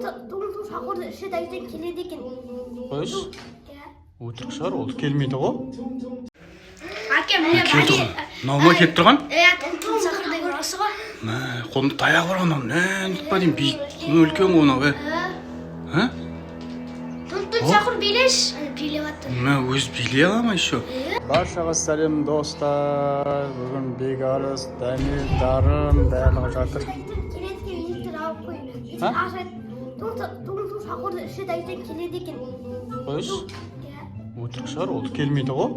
동동 사고를 시다 이제 келеді екен. Қойш? Өтірік шығар, ол келмейді ғой. Әке, міне Келді ғой. Наума келіп тұрған? 동동 сақырдай көресі ғой. Қолында таяқ бар анау. Нетпа дейін биік. Үлкен ғой анау. 동동 сақыр билеш, билеп атты. Өз билей ала ма еще? Баршаға сәлем достар. Бүгін Бекарыс, Дамир, Дарын барлығы жатыр. Келеді екен, алып қойып. 동동 사고를 시다 이제 келеді екен. Қойш? Өтірік шығар, ол келмейді ғой.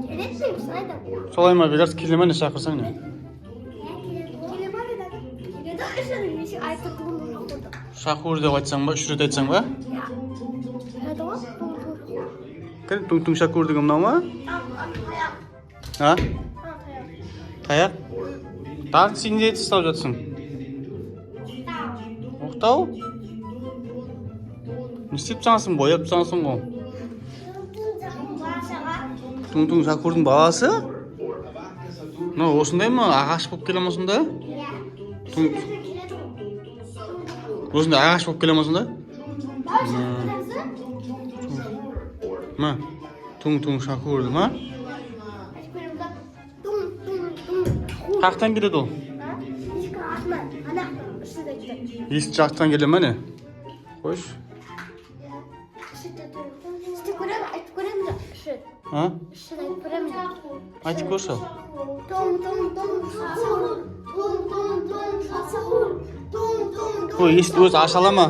Келеді деймісің айдам. Солай ма, Бекарыс келе ма не шақырсаң не? Келе ма деді. Келеді ішін неше айтты 동동 сақырды. Шақыр деп айтсаң ба, үш рет айтсаң ба? Келеді ғой, 동동 сақыр. Кәне Туң шақыр деген мынау ма? Таяқ. Таяқ? Тағы сен не істеп жатсың? Оқтау? Не істеп жаңасың, бояп жаңасың ғой. Туң шақырдың баласы? Осындай ма? Ағаш болып келе ма осында? Осындай ағаш болып келе ма осында? Туң шақырды ма? Қақтан келеді ол? Есік жақтан келе ма не? Қойш? Айтып көрші ал. Есікті өзі аша ала ма?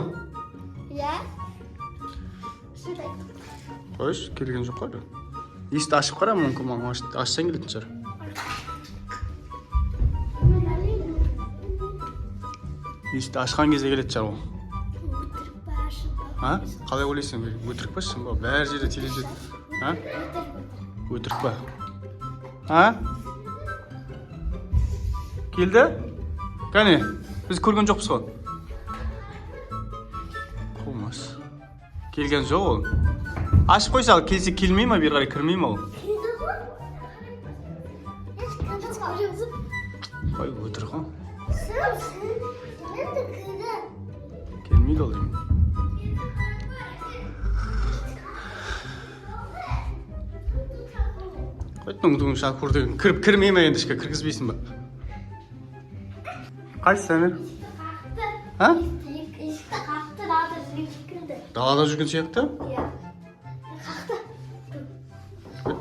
Қойш, келген жоқ қой. Есікті ашып қара, мүмкін ашсаң келетін шығар. Есікті ашқан кезде келетін шығар ол. Қалай ойлайсың? Өтірік па шын ба? Бәр жерде телевизор. Өтірік па? Келді? Кәне, біз көрген жоқпыз ғой. Қомас. Келген жоқ ол. Ашып қойса, келсе келмей ма, бері қарай кірмей ма ол? Қой, өтірік ғой. Келмейді ол деймін. Туң шақыр деген. Кірмей ма енді ішке, кіргізбейсің ба? Қайсы сәмір? Есікті қақты, далада жүрген секілді. Далада жүрген сияқты? Иә. Қақты.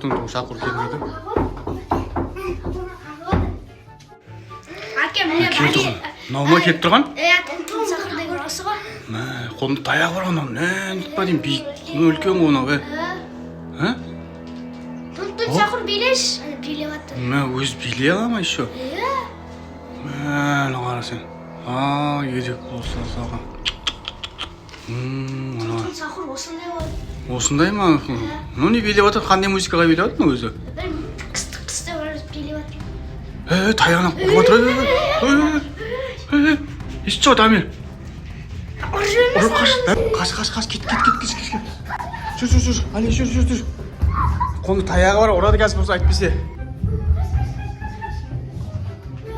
Туң шақыр келмейді. Әке, міне келді ғой. Наума келіп тұрған? 동동 сақырдай көресі ғой. Қолында таяқ бар анау. Нетпа дейін биік. Үлкен ғой анау. 동동 сақыр билеш, билеп атты. Өз билей ала ма еще? Қара сен. Ерек болса саған. 동동 сақыр осындай ғой. Осындай ма? Не билеп атыр? Қандай музыкаға билеп атыр өзі? Қысты билеп атыр. Таяғына қорып атыр. Ешті жоқ, Дамир. Қаш, кет. Жүр. Али, жүр. Қолында таяғы бар, ұрады қазір болса айтпесе.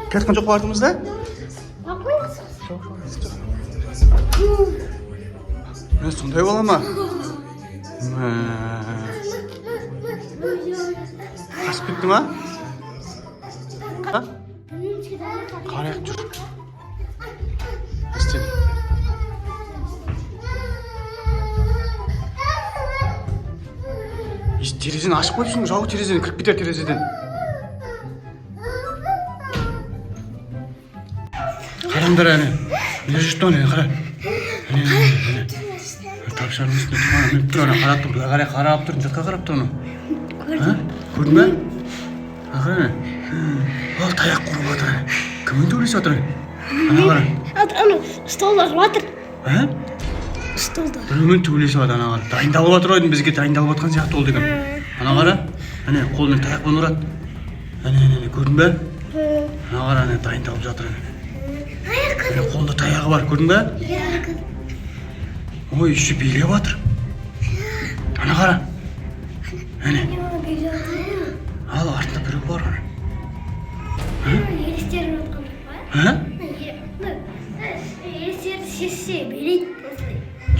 Кеткен жоқ бардыңызда? Сондай бола ма? Қашып кетті ма? Қарайық жүр. Істеді. Терезені ашып қойыпсың, жауы терезеден, кіріп кетер терезеден. Қараңдар әне. Не жүрді оны, қара. Тапшардың үстіне тұманы мүліп тұр, қарап тұр, бұлай қарап тұр, жатқа қарап тұр оны. Көрдің бе? Қара. Ол таяқ құрып атыр. Кімін төлесі атыр? Ана қара. Столда құрып атыр. Столда. Біреумен төлесі атыр, ана қара. Дайындалып атыр ойдың, бізге дайындалып атқан сияқты ол деген. Ана қара. Әне, қолымен таяқпен ұрады. Әне, көрдің бе? Ана қара, дайындалып жатыр. Қолында таяғы бар, көрдің бе? Ой, еще билеп атыр. Ана қара. Әне. Ал, артында біреу бар. Елестерін отқан жоқ па? Елестерді сесе билейді.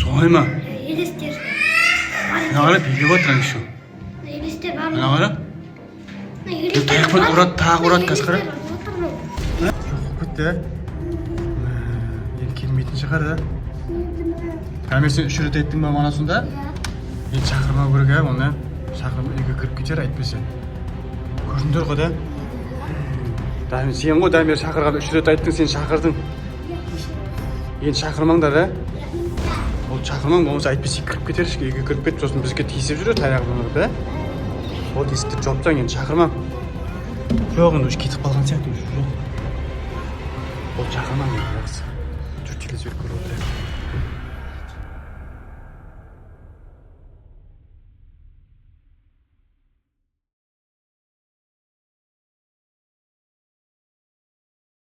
Солай ма? Елестер. Ана қара билеп отырған шу. Елестер бар. Ана қара. Таяқпен ұрады, тағы ұрады, қазір қара. Жоқ бітті. Енді келмейтін шығар да. Камер сен 3 рет айттың ба мана сонда? Енді шақырмау керек ә, оны. Шақырмау үйге кіріп кетер айтпесе. Көрдіңдер ғой да? Дамир, сен ғой Дамир шақырған 3 рет айттың, сен шақырдың. Енді шақырмаңдар да? Ол шақырмаң болмаса айтпесе кіріп кетер, үйге кіріп кетіп, сосын бізге тиісіп жүрер таяғын ұрып, да? Ол есікті жауыпсаң, енді шақырмам. Жоқ, енді уже кетіп қалған сияқты уже жоқ. Ол шақырмам енді жақсы. Жүр телевизор көріп отырайық.